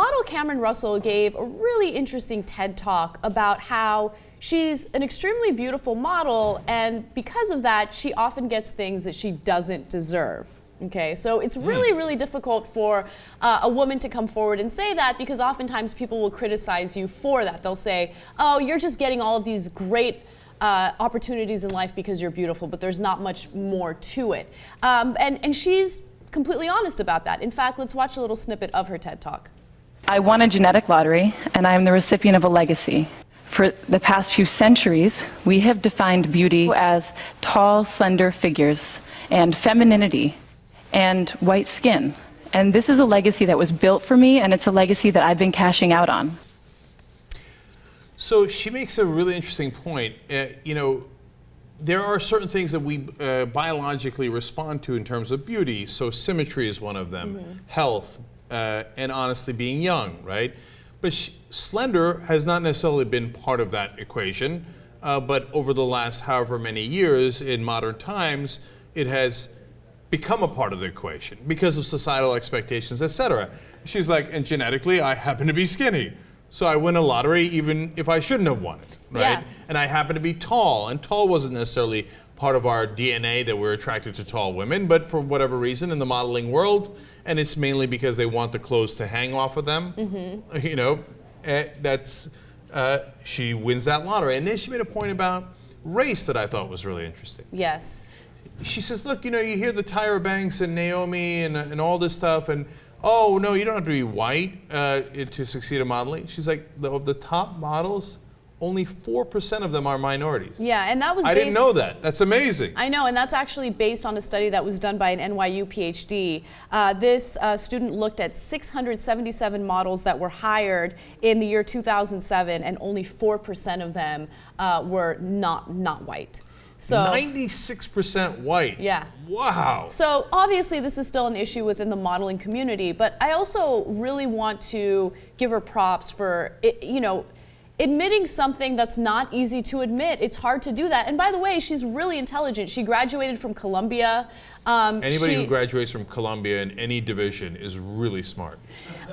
model Cameron Russell gave a really interesting TED Talk about how she's an extremely beautiful model, and because of that, she often gets things that she doesn't deserve. Okay, so it's really, really difficult for a woman to come forward and say that, because oftentimes people will criticize you for that. They'll say, oh, you're just getting all of these great opportunities in life because you're beautiful, but there's not much more to it. And she's completely honest about that. In fact, let's watch a little snippet of her TED Talk. I won a genetic lottery, and I am the recipient of a legacy. For the past few centuries, we have defined beauty as tall, slender figures and femininity and white skin. And this is a legacy that was built for me, and it's a legacy that I've been cashing out on. So she makes a really interesting point. You know, there are certain things that we biologically respond to in terms of beauty. So symmetry is one of them, health, and honestly being young, right? But slender has not necessarily been part of that equation, but over the last however many years in modern times, it has become a part of the equation because of societal expectations, etc. She's like, and genetically, I happen to be skinny. So I win a lottery even if I shouldn't have won it, right? Yeah. And I happen to be tall, and tall wasn't necessarily part of our DNA that we're attracted to tall women, but for whatever reason in the modeling world, and it's mainly because they want the clothes to hang off of them, you know, she wins that lottery. And then she made a point about race that I thought was really interesting. Yes. She says, look, you know, you hear the Tyra Banks and Naomi and all this stuff, and oh, no, you don't have to be white to succeed in modeling. She's like, of the top models, only 4% of them are minorities. Yeah, and that was I didn't know that. That's amazing. I know, and that's actually based on a study that was done by an NYU PhD. This student looked at 677 models that were hired in the year 2007, and only 4% of them were not white. So 96% white. Yeah. Wow. So obviously this is still an issue within the modeling community, but I also really want to give her props for, you know, admitting something that's not easy to admit. It's hard to do that. And by the way, she's really intelligent. She graduated from Columbia. Anybody who graduates from Columbia in any division is really smart.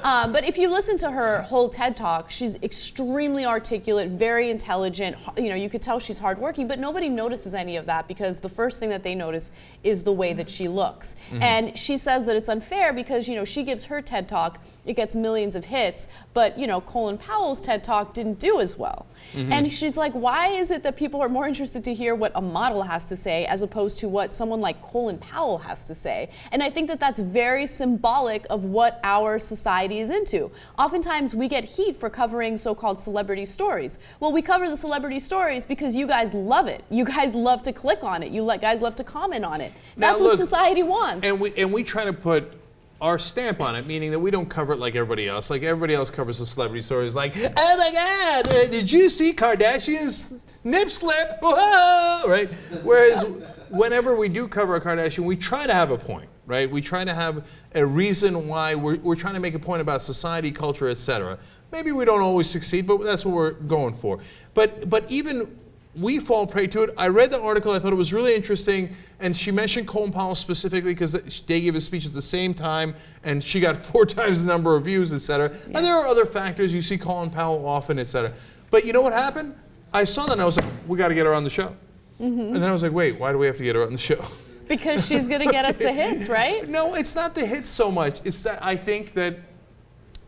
But if you listen to her whole TED Talk, she's extremely articulate, very intelligent. You know, you could tell she's hardworking, but nobody notices any of that because the first thing that they notice is the way that she looks. And she says that it's unfair because, you know, she gives her TED Talk, it gets millions of hits, but, you know, Colin Powell's TED Talk didn't do as well. And she's like, why is it that people are more interested to hear what a model has to say as opposed to what someone like Colin Powell has to say? And I think that that's very symbolic of what our society is into. Oftentimes we get heat for covering so-called celebrity stories. Well, we cover the celebrity stories because you guys love it. You guys love to click on it. You guys love to comment on it. That's what society wants. And we try to put our stamp on it, meaning that we don't cover it like everybody else. Like everybody else covers the celebrity stories like, oh my God, did you see Kardashian's nip slip? Whoa! Right? Whereas whenever we do cover a Kardashian, we try to have a point, right? We try to have a reason why we're trying to make a point about society, culture, etc. Maybe we don't always succeed, but that's what we're going for. But even we fall prey to it. I read the article, I thought it was really interesting, and she mentioned Colin Powell specifically because they gave a speech at the same time, and she got 4 times the number of views, etc. Yeah. And there are other factors. You see Colin Powell often, etc. But you know what happened? I saw that and I was like, we got to get her on the show. And then I was like, wait, why do we have to get her on the show? Because she's going to get us the hits, right? No, it's not the hits so much. It's that I think that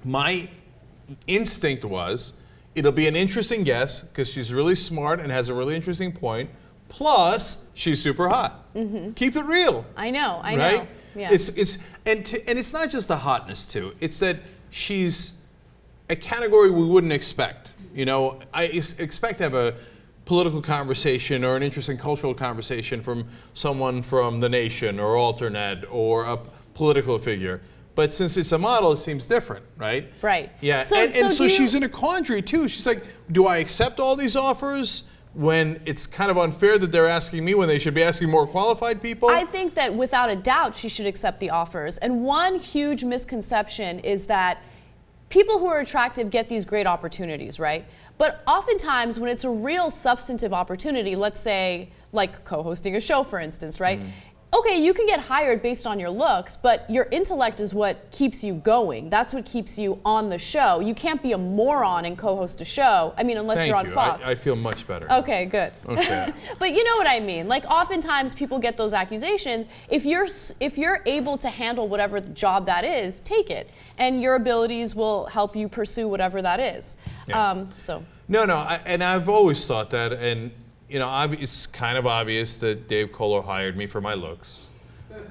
my instinct was, it'll be an interesting guest because she's really smart and has a really interesting point. Plus, she's super hot. Keep it real. I know. Right? Yeah. And it's not just the hotness too. It's that she's a category we wouldn't expect. You know, I expect to have a political conversation or an interesting cultural conversation from someone from The Nation or Alternet or a political figure. But since it's a model, it seems different, right? Right. Yeah, so she's in a quandary too. She's like, do I accept all these offers when it's kind of unfair that they're asking me when they should be asking more qualified people? I think that without a doubt she should accept the offers. And one huge misconception is that people who are attractive get these great opportunities, right? But oftentimes when it's a real substantive opportunity, let's say like co-hosting a show, for instance, right? okay, you can get hired based on your looks, but your intellect is what keeps you going. That's what keeps you on the show. You can't be a moron and co-host a show. I mean, unless you're on Fox. I feel much better. Okay, good. Okay. But you know what I mean. Like oftentimes people get those accusations. If you're able to handle whatever job that is, take it, and your abilities will help you pursue whatever that is. Yeah. No, and I've always thought that, and you know, it's kind of obvious that Dave Kohler hired me for my looks.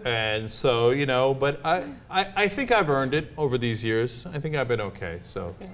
And so, you know, but I think I've earned it over these years. I think I've been okay, so. Yeah.